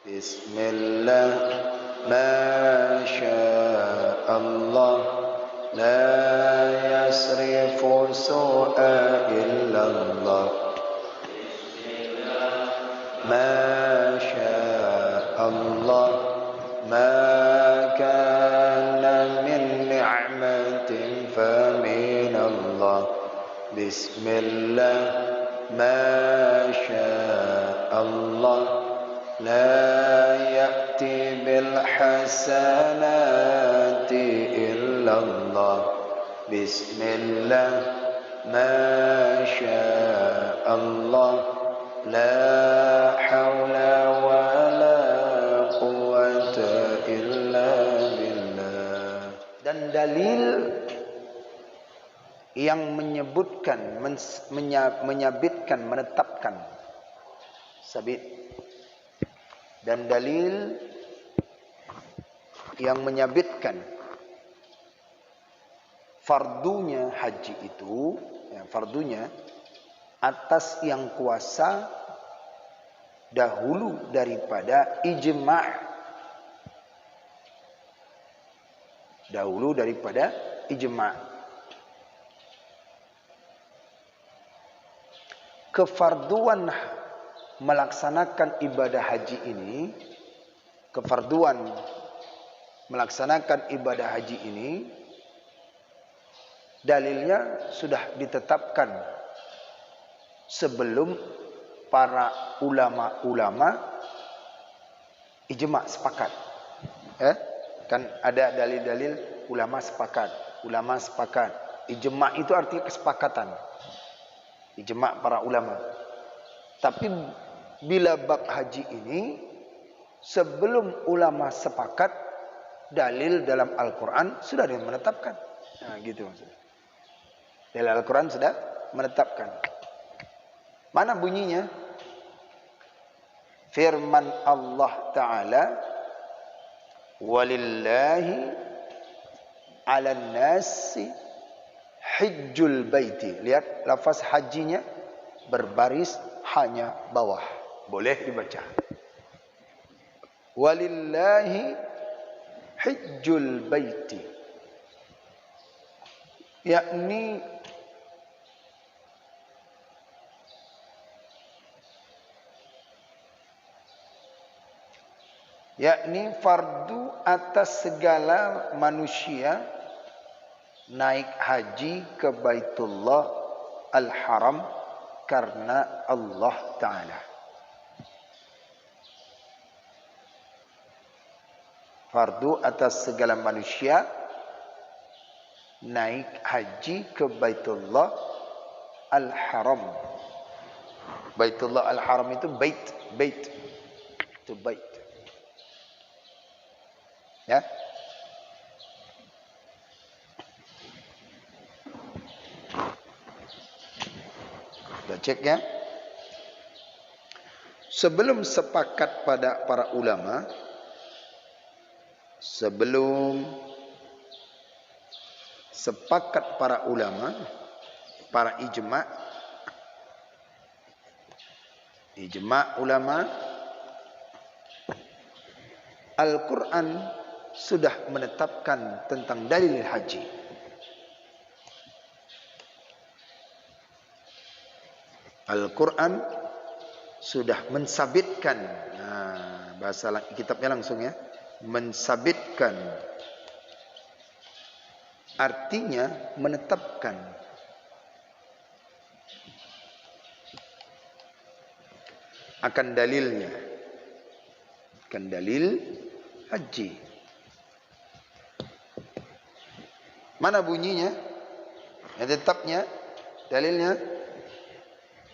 Bismillah, Masya Allah, La yasrifu su'a illallah. Masya Allah, Ma kana min ni'matin famin Allah. Bismillah, Masya Allah, La ya'ti bil hasanati illallah. Bismillah, Masya Allah, La hawla wa la quwwata illa billah. Dan dalil yang menyebutkan, menyabitkan, menetapkan sabit, dan dalil yang menyabitkan fardunya haji itu, fardunya atas yang kuasa dahulu daripada ijma', dahulu daripada ijma'. Kefarduan melaksanakan ibadah haji ini, kefarduan melaksanakan ibadah haji ini, dalilnya sudah ditetapkan sebelum para ulama-ulama ijma' sepakat. Kan ada dalil-dalil ulama sepakat, ulama sepakat. Ijma' itu artinya kesepakatan. Ijma' para ulama. Tapi bila bab haji ini, sebelum ulama sepakat, dalil dalam Al-Quran sudah menetapkan. Nah, gitu maksudnya. Dalil Al-Quran sudah menetapkan. Mana bunyinya? Firman Allah Ta'ala, Walillahi ala nasi hijjul baiti. Lihat lafaz hajinya berbaris hanya bawah. Boleh dibaca. Walillahi hijjul baiti. yakni fardu atas segala manusia naik haji ke Baitullah Al-Haram karena Allah Ta'ala. Fardu atas segala manusia naik haji ke Baitullah Al-Haram. Baitullah Al-Haram itu bait. Itu bait. Ya. Kita cek ya. Sebelum sepakat pada para ulama, sebelum sepakat para ulama, para ijma' ulama, Al-Quran sudah menetapkan tentang dalil haji. Al-Quran sudah mensabitkan, bahasa kitabnya langsung ya, mensabitkan, artinya menetapkan. Akan dalilnya, akan dalil haji. Mana bunyinya? Yang tetapnya, dalilnya,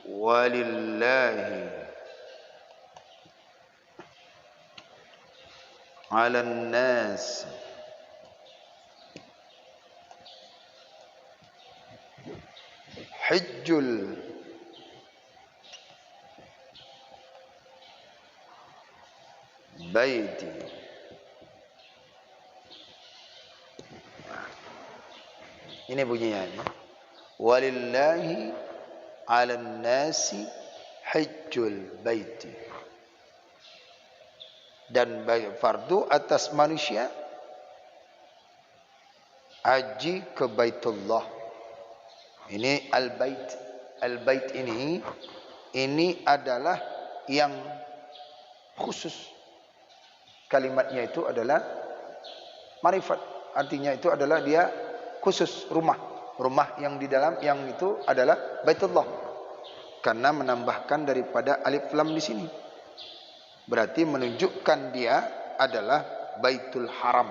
Walillahi ala nas hijjul baiti. Ini bunyinya ya. Walillahi 'alan nasi hajjul baiti. Dan fardu atas manusia haji ke Baitullah. Ini al-bait. Al-bait ini adalah yang khusus. Kalimatnya itu adalah marifat. Artinya itu adalah dia khusus rumah. Rumah yang di dalam yang itu adalah Baitullah. Karena menambahkan daripada alif lam di sini. Berarti menunjukkan dia adalah Baitul Haram.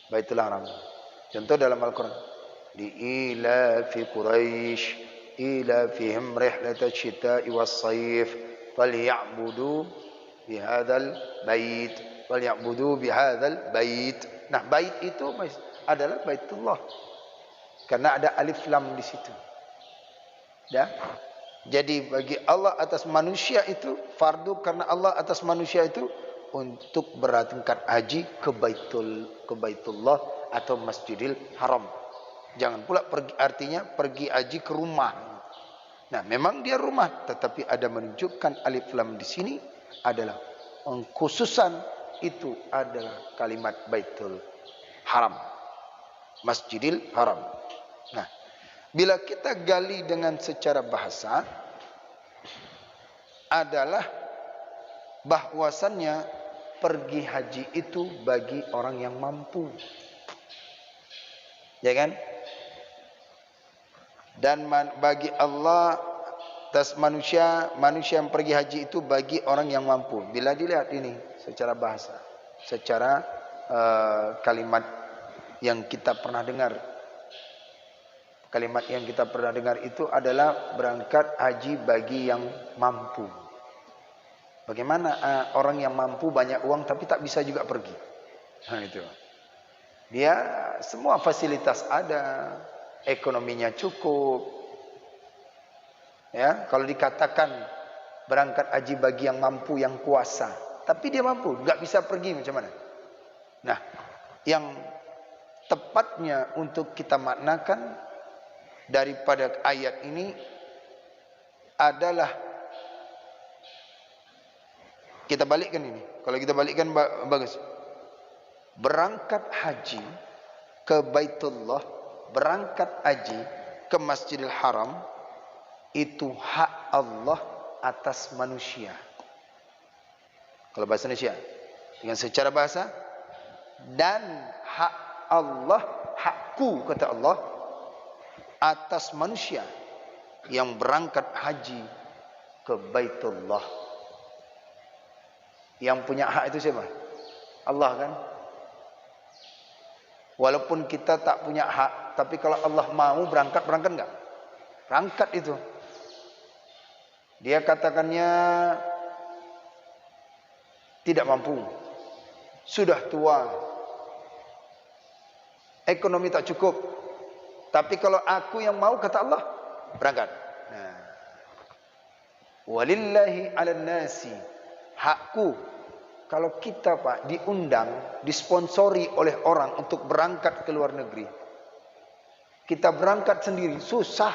Baitul Haram. Contoh dalam Al-Quran. Li'ilafi Quraisy ilafihim rihlata syita'i was-sayf falyabudu bihadzal bait falyabudu bihadzal bait. Nah, bait itu adalah Baitullah. Karena ada alif lam di situ. Ya. Jadi bagi Allah atas manusia itu fardu karena Allah atas manusia itu untuk berangkat haji ke Baitullah atau Masjidil Haram. Jangan pula pergi, artinya pergi haji ke rumah. Nah, memang dia rumah, tetapi ada menunjukkan alif lam di sini adalah pengkhususan itu adalah kalimat Baitul Haram, Masjidil Haram. Nah, bila kita gali dengan secara bahasa adalah bahwasannya pergi haji itu bagi orang yang mampu. Ya kan? Dan bagi Allah atas manusia yang pergi haji itu bagi orang yang mampu. Bila dilihat ini secara bahasa, secara kalimat yang kita pernah dengar. Kalimat yang kita pernah dengar itu adalah berangkat haji bagi yang mampu. Bagaimana orang yang mampu banyak uang tapi tak bisa juga pergi? Nah, itu. Dia semua fasilitas ada, ekonominya cukup. Ya, kalau dikatakan berangkat haji bagi yang mampu, yang kuasa, tapi dia mampu, enggak bisa pergi macam mana? Nah, yang tepatnya untuk kita maknakan daripada ayat ini adalah kita balikkan ini. Kalau kita balikkan bagus. Berangkat haji ke Baitullah, berangkat haji ke Masjidil Haram itu hak Allah atas manusia. Kalau bahasa Indonesia dengan secara bahasa, dan hak Allah, hakku kata Allah atas manusia yang berangkat haji ke Baitullah. Yang punya hak itu siapa? Allah kan? Walaupun kita tak punya hak, tapi kalau Allah mau berangkat enggak? Berangkat itu. Dia katakannya tidak mampu. Sudah tua. Ekonomi tak cukup. Tapi kalau aku yang mau kata Allah, berangkat. Nah. Walillahi 'alan nasi, hakku. Kalau kita Pak diundang, disponsori oleh orang untuk berangkat ke luar negeri. Kita berangkat sendiri susah.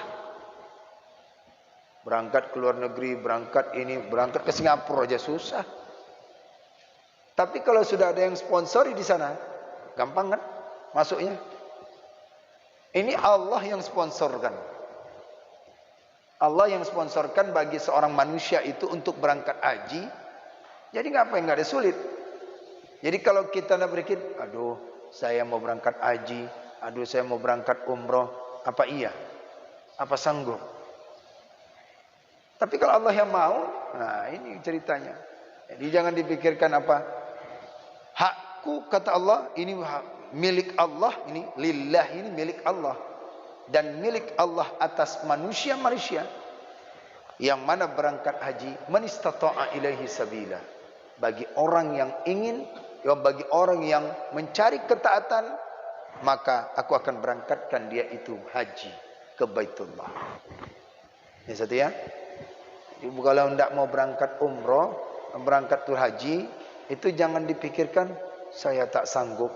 Berangkat ke luar negeri, berangkat ke Singapura aja susah. Tapi kalau sudah ada yang sponsori di sana, gampang kan masuknya? Ini Allah yang sponsorkan. Allah yang sponsorkan bagi seorang manusia itu untuk berangkat haji. Jadi ngapain? Nggak ada sulit. Jadi kalau kita nak berpikir, aduh saya mau berangkat haji, aduh saya mau berangkat umroh, apa iya? Apa sanggup? Tapi kalau Allah yang mau, nah ini ceritanya. Jadi jangan dipikirkan apa. Hakku kata Allah, ini milik Allah, ini lillah, ini milik Allah. Dan milik Allah atas manusia-manusia yang mana berangkat haji, man istata'a ilaihi sabila. Bagi orang yang ingin, bagi orang yang mencari ketaatan, maka aku akan berangkatkan dia itu haji ke Baitullah. Ini satu ya. Kalau tidak mau berangkat umroh, berangkat tu haji, itu jangan dipikirkan saya tak sanggup.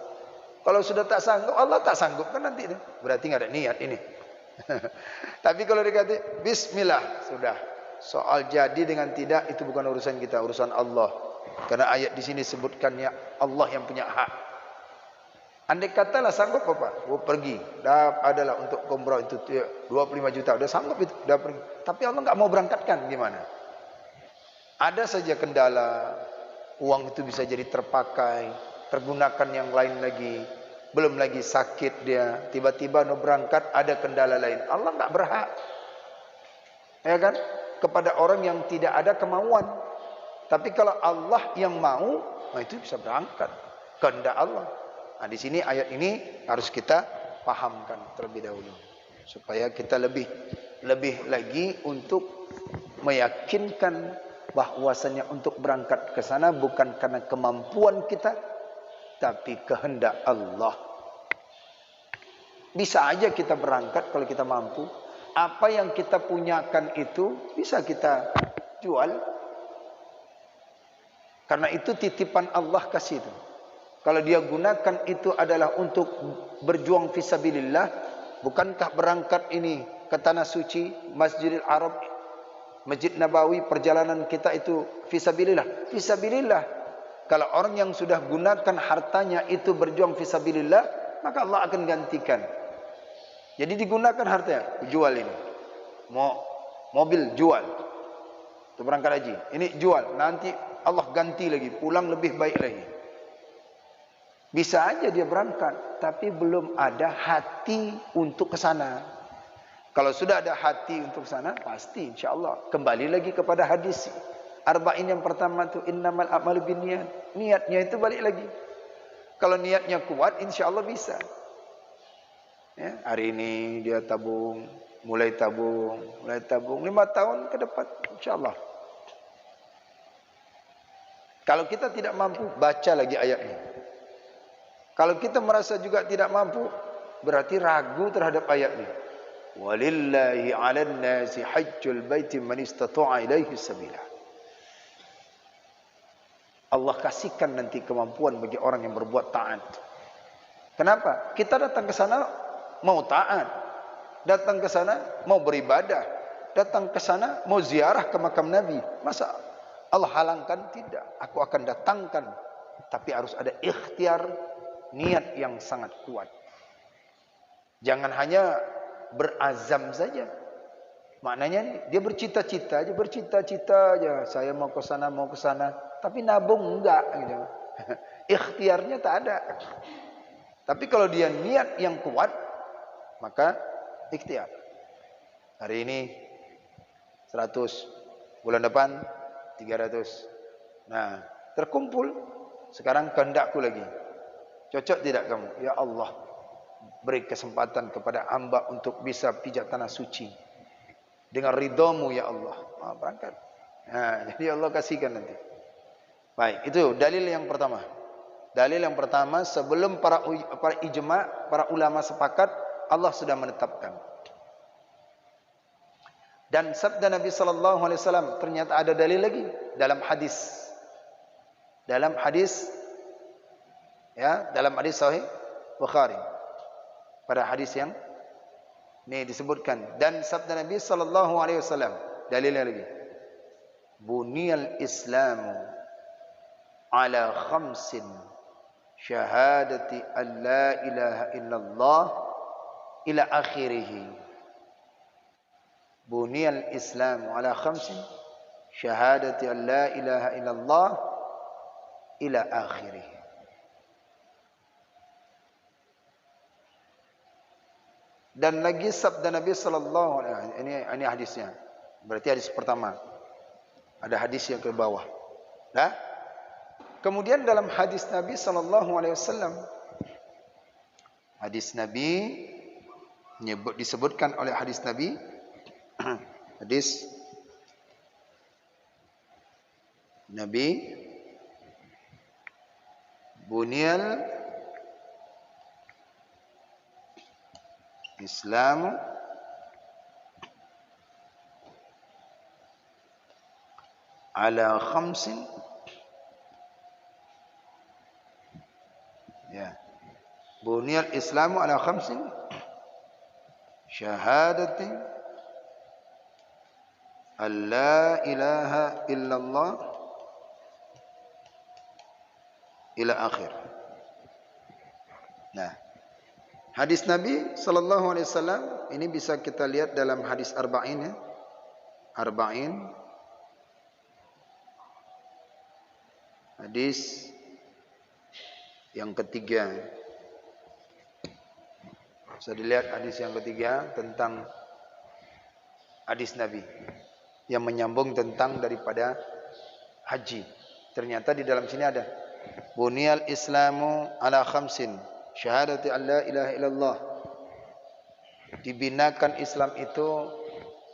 Kalau sudah tak sanggup, Allah tak sanggup kan nanti. Berarti nggak ada niat ini. Tapi kalau dikata Bismillah, sudah. soal jadi dengan tidak itu bukan urusan kita, urusan Allah. Karena ayat di sini sebutkannya Allah yang punya hak. Andai katalah sanggup Bapak, pergi, dah adalah untuk umrah itu 25 juta, udah sanggup itu, udah pergi. Tapi Allah nggak mau berangkatkan, gimana? Ada saja kendala, uang itu bisa jadi terpakai, tergunakan yang lain lagi, belum lagi sakit dia, tiba-tiba mau berangkat ada kendala lain. Allah nggak berhak, ya kan? Kepada orang yang tidak ada kemauan. Tapi kalau Allah yang mau, nah itu bisa berangkat, kehendak Allah. Nah, di sini ayat ini harus kita pahamkan terlebih dahulu supaya kita lebih lagi untuk meyakinkan bahwasanya untuk berangkat ke sana bukan karena kemampuan kita tapi kehendak Allah. Bisa aja kita berangkat kalau kita mampu. Apa yang kita punyakan itu bisa kita jual. Karena itu titipan Allah kasih itu. Kalau dia gunakan itu adalah untuk berjuang fisabilillah, bukankah berangkat ini ke tanah suci, Masjidil Arab, Masjid Nabawi, perjalanan kita itu fisabilillah? Fisabilillah. Kalau orang yang sudah gunakan hartanya itu berjuang fisabilillah, maka Allah akan gantikan. Jadi digunakan hartanya, jual ini. Mau mobil jual. Untuk berangkat haji, ini jual. Nanti Allah ganti lagi, pulang lebih baik lagi. Bisa aja dia berangkat, tapi belum ada hati untuk ke sana. Kalau sudah ada hati untuk ke sana, pasti insyaAllah kembali lagi kepada hadis Arba'in yang pertama itu innamal a'malu binniyat. Niatnya itu balik lagi. Kalau niatnya kuat, insyaAllah bisa. Ya, hari ini dia tabung, mulai tabung 5 tahun ke depan, insyaAllah. Kalau kita tidak mampu, baca lagi ayatnya. Kalau kita merasa juga tidak mampu, berarti ragu terhadap ayatnya. Walillahi 'alan nasi hajjul baiti man istata'a ilaihi sabila. Allah kasihkan nanti kemampuan bagi orang yang berbuat taat. Kenapa? Kita datang ke sana mau taat. Datang ke sana mau beribadah. Datang ke sana mau ziarah ke makam Nabi. Masa Allah halangkan? Tidak. Aku akan datangkan. Tapi harus ada ikhtiar, niat yang sangat kuat. Jangan hanya berazam saja. Maknanya dia bercita-cita aja, saya mau ke sana, tapi nabung enggak gitu. Ikhtiarnya tak ada. Tapi kalau dia niat yang kuat, maka ikhtiar. Hari ini 100, bulan depan 300. Nah, terkumpul. Sekarang kehendakku lagi. Cocok tidak kamu? Ya Allah, beri kesempatan kepada hamba untuk bisa pijak tanah suci dengan ridhamu ya Allah. Berangkat. Nah, jadi Allah kasihkan nanti. Baik, itu dalil yang pertama. Dalil yang pertama, sebelum para ijma, para ulama sepakat, Allah sudah menetapkan. Dan sabda Nabi sallallahu alaihi wasallam ternyata ada dalil lagi dalam hadis. Dalam hadis sahih Bukhari. Pada hadis yang ini disebutkan, dan sabda Nabi sallallahu alaihi wasallam dalilnya lagi. Buniyal Islamu ala khamsin syahadati an la ilaha illallah ila akhirih. Buniyal Islamu ala khamsin syahadati an la ilaha illallah ila akhirih. Dan lagi sabda Nabi sallallahu alaihi wasallam, ini hadisnya. Berarti hadis pertama. Ada hadis yang ke bawah. Nah, kemudian dalam hadis Nabi sallallahu alaihi wasallam, hadis Nabi disebutkan oleh hadis Nabi, hadis Nabi, Bunyal Islam ala khamsin, ya, Bunyal Islam ala khamsin syahadati alla ilaha illallah ila akhir. Nah, hadis Nabi sallallahu alaihi wasallam ini bisa kita lihat dalam hadis arba'in ya. Arba'in. Hadis yang ketiga. Bisa dilihat hadis yang ketiga tentang hadis Nabi yang menyambung tentang daripada haji. Ternyata di dalam sini ada buniyal islamu ala khamsin syahadati an la ilaha illallah. Dibinakan Islam itu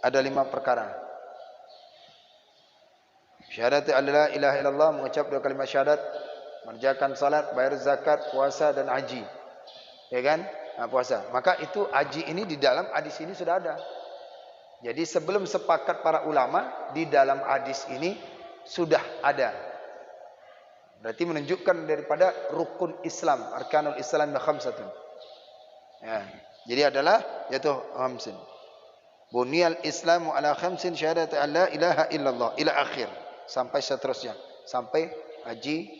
ada 5 perkara. Syahadati an la ilaha illallah, mengucap 2 kalimat syahadat, mengerjakan salat, bayar zakat, puasa dan haji. Ya kan? Nah, puasa. Maka itu haji ini di dalam hadis ini sudah ada. Jadi sebelum sepakat para ulama, di dalam hadis ini sudah ada. Berarti menunjukkan daripada rukun Islam, arkanul Islam khamsatun. Ya. Jadi adalah yaitu khamsin. Buniyal Islamu ala khamsin syahadati an la ilaha illallah ila akhir, sampai seterusnya, sampai haji,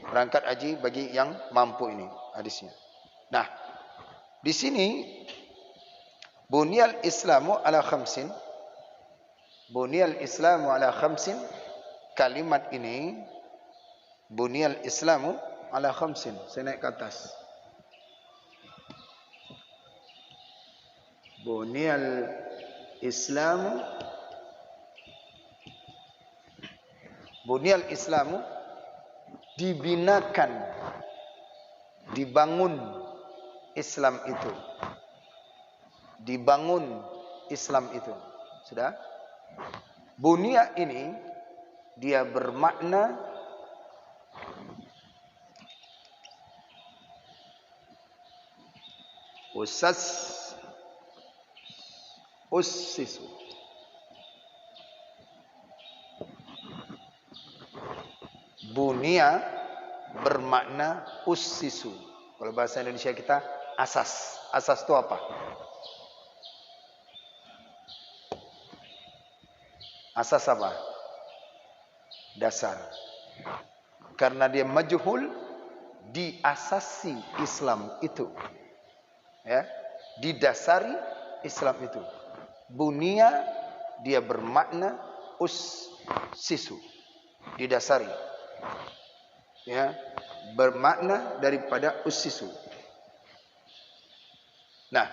berangkat haji bagi yang mampu ini hadisnya. Nah, di sini buniyal Islamu ala khamsin, buniyal Islamu ala khamsin, kalimat ini buniyal Islamu ala khamsin. Saya naik ke atas. Buniyal Islamu, buniyal Islamu, dibinakan, dibangun Islam itu, dibangun Islam itu. Sudah? Bunia ini dia bermakna ussisu. Bunia bermakna ussisu. Kalau bahasa Indonesia kita asas. Asas itu apa? Asas apa? Dasar. Karena dia majhul, diasasi Islam itu. Ya, didasari Islam itu. Bunia dia bermakna ussisu, didasari. Ya, bermakna daripada ussisu. Nah,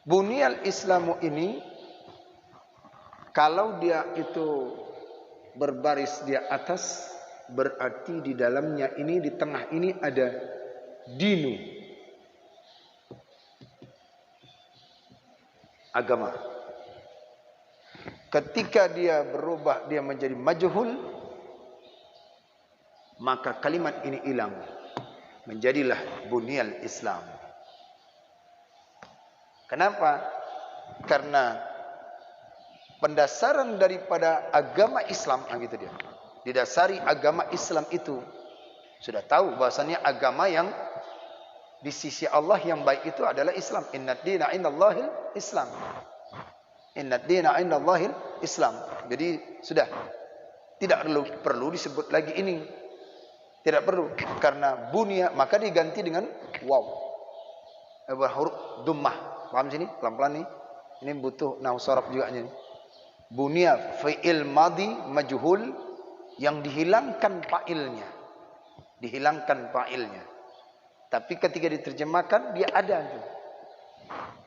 buniyal Islamu ini kalau dia itu berbaris di atas, berarti di dalamnya ini, di tengah ini ada dinu, agama. Ketika dia berubah, dia menjadi majhul, maka kalimat ini hilang, menjadilah buniyal Islam. Kenapa? Karena pendasaran daripada agama Islam, gitu dia. Didasari agama Islam itu sudah tahu bahasanya agama yang di sisi Allah yang baik itu adalah Islam. Innad dina indallahil Islam. Innad dina indallahil Islam. Jadi sudah tidak perlu disebut lagi ini. Tidak perlu, karena bunia maka diganti dengan waw. Huruf dhammah. Paham sini? Pelan-pelan nih. Ini butuh nahwu sharaf juga nih. Bunia fi'il madhi majhul yang dihilangkan fa'ilnya. Dihilangkan fa'ilnya. Tapi ketika diterjemahkan dia ada itu.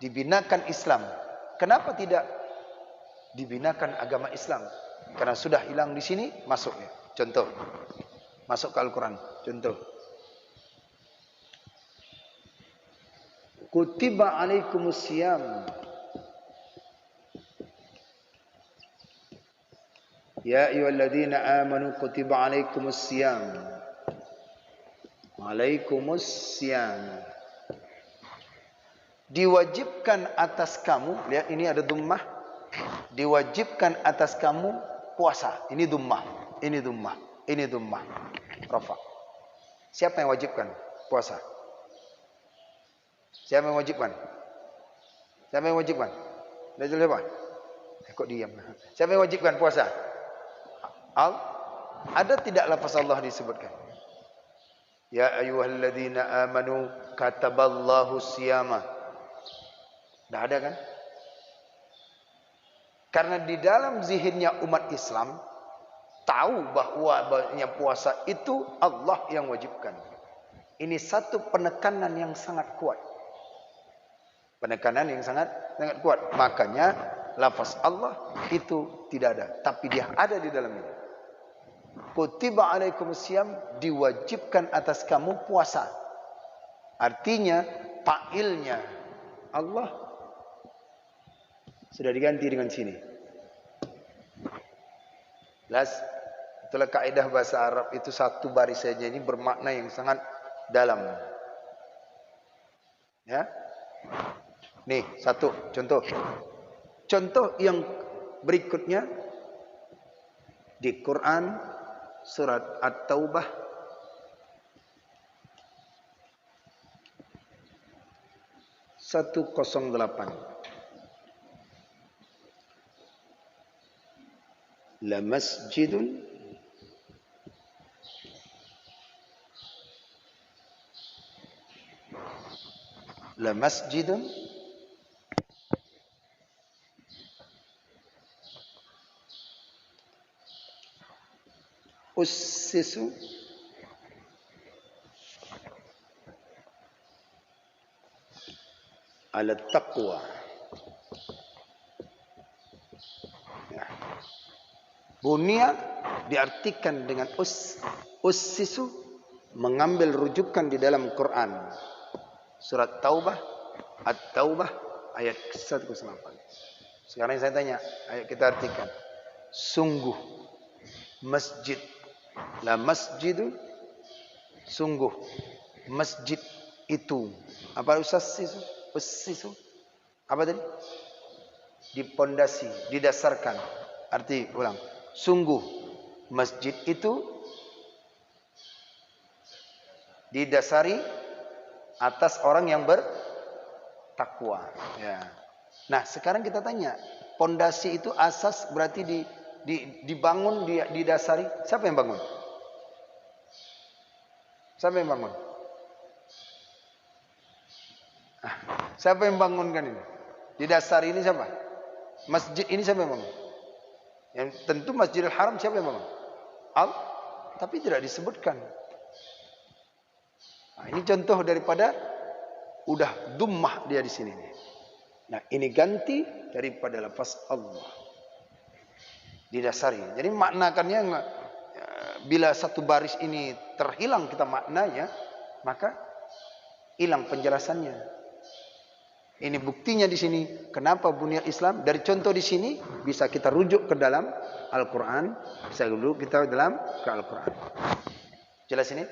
Dibinakan Islam. Kenapa tidak dibinakan agama Islam? Karena sudah hilang di sini, masuknya. Contoh. Masuk ke Al-Quran. Contoh. Kutiba alaikumus siyam. Ya ayyuhalladzina amanu kutiba alaikumus siyam. Alaikumus siyam. Diwajibkan atas kamu, lihat ini ada dhammah. Diwajibkan atas kamu puasa. Ini dhammah, ini dhammah, ini dhammah. Rafa. Siapa yang wajibkan puasa? Siapa yang wajibkan? Siapa yang wajibkan? Dari siapa? Kok diam? Siapa yang wajibkan puasa? Ada tidak lafaz Allah disebutkan? Ya ayyuhalladzina amanu kataballahu siyama. Tidak ada kan? Karena di dalam zihinnya umat Islam tahu bahwa puasa itu Allah yang wajibkan. Ini satu penekanan yang sangat kuat. Penekanan yang sangat kuat. Makanya lafaz Allah itu tidak ada, tapi dia ada di dalam ini. Kutiba alaikumusiyam, diwajibkan atas kamu puasa. Artinya fa'ilnya Allah sudah diganti dengan sini. Jelas? Itulah kaidah bahasa Arab itu satu baris saja ini bermakna yang sangat dalam. Ya. Nih, satu contoh. Contoh yang berikutnya di Quran surat At-Taubah (108). Lamasjidun ussisu ala taqwa. Bunia diartikan dengan ussisu, mengambil rujukan di dalam Quran. Surat Taubah, At-Taubah ayat 108. Sekarang saya tanya, ayo kita artikan. Sungguh masjid, la masjidu, sungguh masjid itu. Apa ussisu? Apa tadi? Dipondasi, didasarkan. Arti ulang. Sungguh masjid itu didasari atas orang yang bertakwa. Ya. Nah, sekarang kita tanya, pondasi itu asas berarti dibangun, didasari. Siapa yang bangun? Siapa yang bangun? Siapa yang bangunkan ini? Didasari ini siapa? Masjid ini siapa yang bangun? Yang tentu Masjidil Haram siapa yang bangun? Tapi tidak disebutkan. Nah, ini contoh daripada udah dummah dia di sini. Nah, ini ganti daripada lafaz Allah. Didasari. Jadi maknakannya bila satu baris ini terhilang kita maknanya, maka hilang penjelasannya. Ini buktinya di sini. Kenapa bunyal Islam? Dari contoh di sini bisa kita rujuk ke dalam Al-Quran. Bisa dulu kita dalam ke Al-Quran. Jelas ini?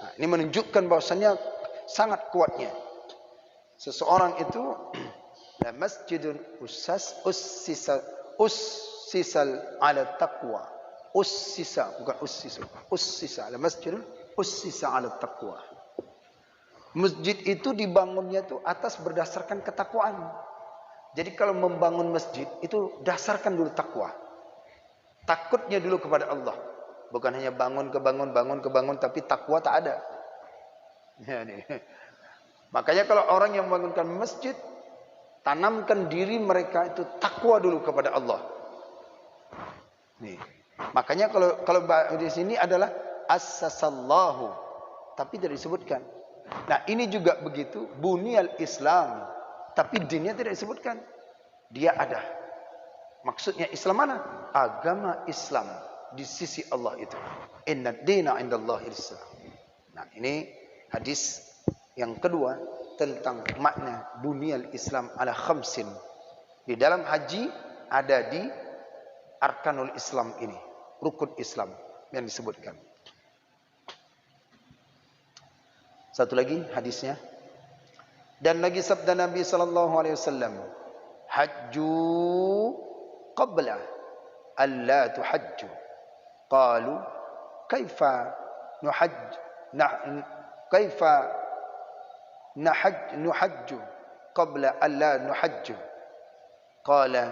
Nah, ini menunjukkan bahwasannya sangat kuatnya. Seseorang itu la masjidun ussisal ala taqwa. Ussisa bukan ussisu. Ussisa la masjidun ussisa ala taqwa. Masjid itu dibangunnya itu atas berdasarkan ketakwaan. Jadi kalau membangun masjid itu dasarkan dulu takwa. Takutnya dulu kepada Allah. Bukan hanya bangun tapi takwa tak ada. Ya, nih. Makanya kalau orang yang membangunkan masjid, tanamkan diri mereka itu takwa dulu kepada Allah. Nih. Makanya kalau di sini adalah assasallahu, tapi tidak disebutkan. Nah, ini juga begitu, bunyal Islam, tapi dinnya tidak disebutkan. Dia ada. Maksudnya Islam mana? Agama Islam di sisi Allah itu. Inna dina indallahil Islam. Nah, ini hadis yang kedua tentang makna bunyal Islam ala khamsin. Di dalam haji ada di arkanul Islam ini, rukun Islam yang disebutkan. Satu lagi hadisnya. Dan lagi sabda Nabi sallallahu alaihi wasallam, "Hajju qabla alla tuhajju." Qalu, "Kaifa nuhajju qabla alla nuhajju?" Qala,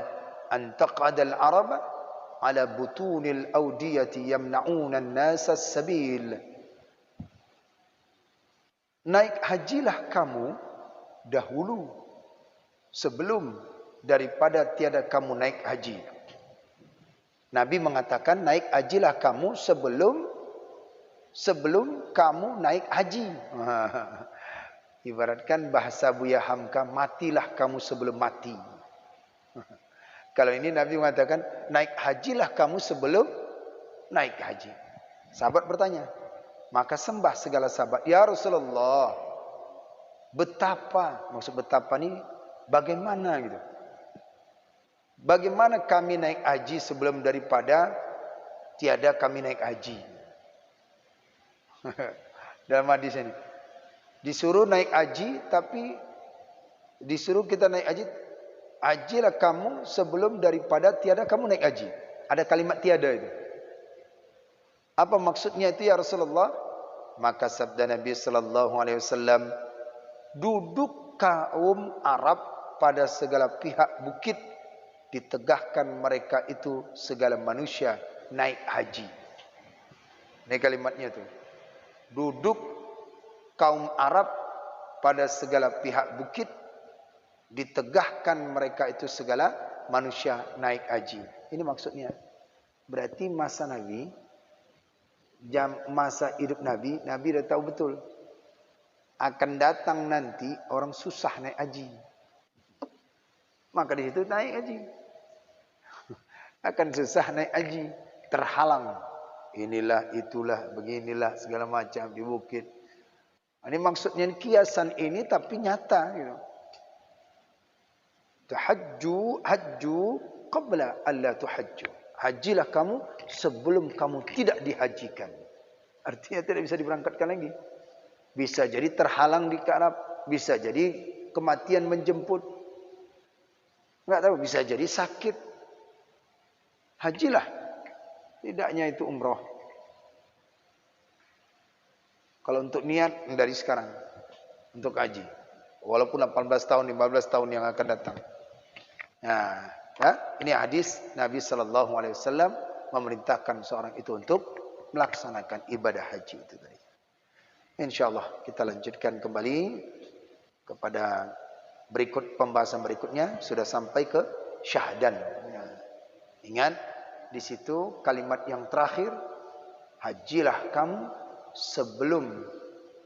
an taq'ada al-arab ala butunil awdiyati yamna'una an-nasa as-sabil. Naik hajilah kamu dahulu sebelum daripada tiada kamu naik haji. Nabi mengatakan naik hajilah kamu sebelum kamu naik haji. Ibaratkan bahasa Buya Hamka, matilah kamu sebelum mati. Kalau ini Nabi mengatakan naik hajilah kamu sebelum naik haji. Sahabat bertanya, maka sembah segala sahabat, ya Rasulullah, betapa, maksud betapa ni bagaimana gitu. Bagaimana kami naik haji sebelum daripada tiada kami naik haji. Dalam hadis ini disuruh naik haji, tapi disuruh kita naik haji, hajilah kamu sebelum daripada tiada kamu naik haji. Ada kalimat tiada itu. Apa maksudnya itu ya Rasulullah? Maka sabda Nabi sallallahu alaihi wasallam, duduk kaum Arab pada segala pihak bukit, ditegahkan mereka itu segala manusia naik haji. Ini kalimatnya itu. Duduk kaum Arab pada segala pihak bukit, ditegahkan mereka itu segala manusia naik haji. Ini maksudnya. Berarti masa Nabi, masa hidup Nabi, Nabi dah tahu betul akan datang nanti orang susah naik haji. Maka di situ naik haji. Akan susah naik haji, terhalang. Inilah, itulah, beginilah, segala macam di bukit. Ini maksudnya kiasan ini tapi nyata gitu. Hajju qabla alla tuhajju. Hajilah kamu sebelum kamu tidak dihajikan. Artinya tidak bisa diberangkatkan lagi. Bisa jadi terhalang di Arab, bisa jadi kematian menjemput. Enggak tahu, bisa jadi sakit. Hajilah. Tidaknya itu umroh. Kalau untuk niat dari sekarang untuk haji, walaupun 18 tahun, 15 tahun yang akan datang. Nah, ya, ini hadis Nabi sallallahu alaihi wasallam memerintahkan seorang itu untuk melaksanakan ibadah haji itu tadi. Insyaallah kita lanjutkan kembali kepada pembahasan berikutnya, sudah sampai ke syahdan. Ya. Ingat di situ kalimat yang terakhir, hajilah kamu sebelum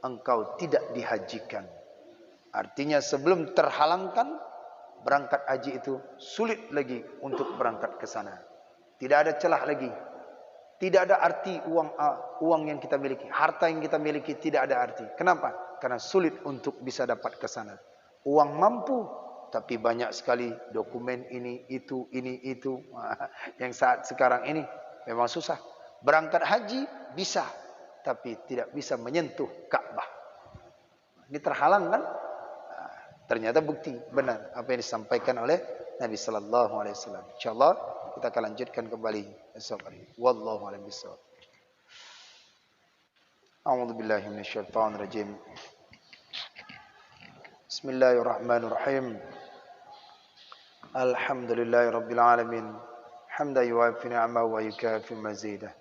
engkau tidak dihajikan. Artinya sebelum terhalangkan berangkat haji itu sulit lagi untuk berangkat ke sana. Tidak ada celah lagi. Tidak ada arti uang yang kita miliki, harta yang kita miliki tidak ada arti. Kenapa? Karena sulit untuk bisa dapat ke sana. Uang mampu, tapi banyak sekali dokumen ini itu. Yang saat sekarang ini memang susah. Berangkat haji bisa, tapi tidak bisa menyentuh Ka'bah. Ini terhalang kan? Ternyata bukti benar apa yang disampaikan oleh Nabi sallallahu alaihi wasallam. Insyaallah kita akan lanjutkan kembali esok hari. Wallahu a'lam bishawab. A'udzu billahi minasyaitonir rajim. Bismillahirrahmanirrahim. Alhamdulillahirabbil alamin. Hamdan yuwafi ni'amahu wa yukafi mazidah.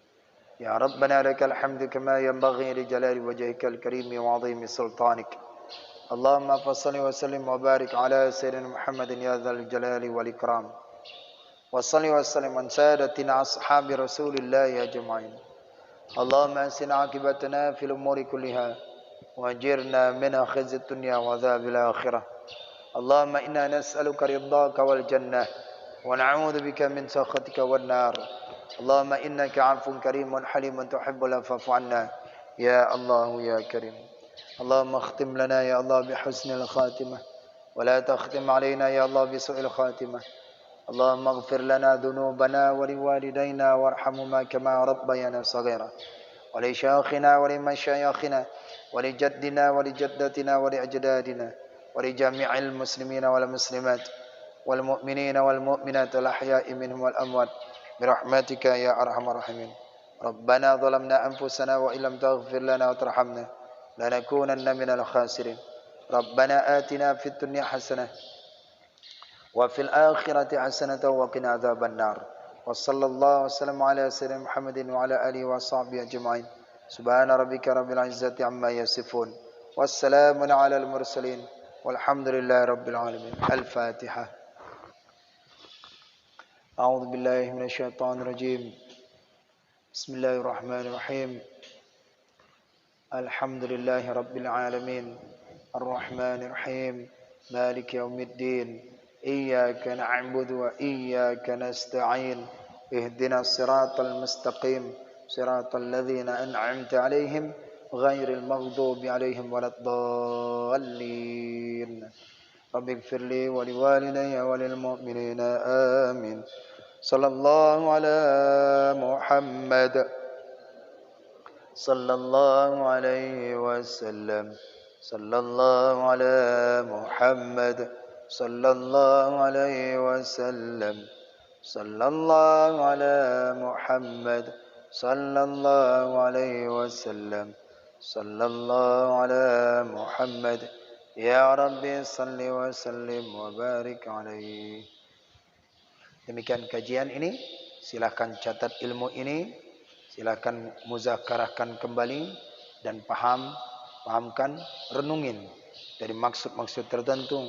Ya Rabbana lakal hamdu kama yanbaghi li jalali wajhikal karim wa 'azimi sultanik. Allahumma fassalli wa sallim wa barik ala sayyidina Muhammadin ya dzal jalali wal ikram. Wa salli wa sallim an sadatina ashabi Rasulillah ajma'in. Allahumma asina aqibatana fil umuri kulliha wa ajirna min khizyid dunya wa adzabil akhirah. Allahumma inna nas'aluka ridhaka wal jannah wa na'udzu bika min sakhatika wan nar. Allahumma innaka 'afuwun karimun halimun tuhibbul 'afwa fa'fu 'anna ya Allah ya Karim. اللهم اختم لنا يا الله بحسن الخاتمة ولا تختم علينا يا الله بسوء الخاتمة. اللهم اغفر لنا ذنوبنا ولوالدينا وارحمهما كما ربيانا صغيرا ولشيخنا ولمشايخنا ولجدنا ولجدتنا ولأجدادنا ولجميع المسلمين والمسلمات والمؤمنين والمؤمنات الأحياء منهم والأموات برحمتك يا أرحم الراحمين. ربنا ظلمنا أنفسنا وإن لم تغفر لنا وترحمنا لنكونن من الخاسرين. ربنا آتنا في الدنيا حسنة وفي الآخرة حسنة وقنا عذاب النار وصلى الله وسلم على سيدنا محمد وعلى آله وصحبه أجمعين سبحان ربك رب العزة عما يصفون والسلام على المرسلين والحمد لله رب العالمين. الفاتحة. أعوذ بالله من الشيطان الرجيم. بسم الله الرحمن الرحيم. الحمد لله رب العالمين الرحمن الرحيم مالك يوم الدين إياك نعبد وإياك نستعين اهدنا الصراط المستقيم صراط الذين أنعمت عليهم غير المغضوب عليهم ولا الضالين. رب اغفر لي ولوالدي وللمؤمنين آمين. صلى الله على محمد صلى الله عليه وسلم. صلى الله على محمد صلى الله عليه وسلم. صلى الله على محمد صلى الله عليه وسلم. صلى الله على محمد يا ربي صل وسلم وبارك عليه. Demikian kajian ini. Silakan catat ilmu ini. Silakan muzakarahkan kembali dan pahamkan, renungin dari maksud-maksud tertentu.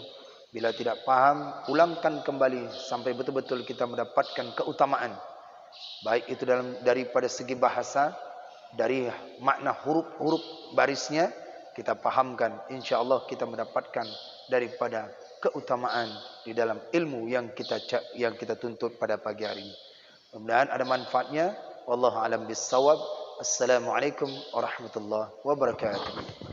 Bila tidak paham, ulangkan kembali sampai betul-betul kita mendapatkan keutamaan. Baik itu daripada segi bahasa, dari makna huruf-huruf barisnya kita pahamkan. InsyaAllah kita mendapatkan daripada keutamaan di dalam ilmu yang kita tuntut pada pagi hari ini. Mudah-mudahan ada manfaatnya. Wallahu a'lam bissawab. Assalamualaikum warahmatullahi wabarakatuh.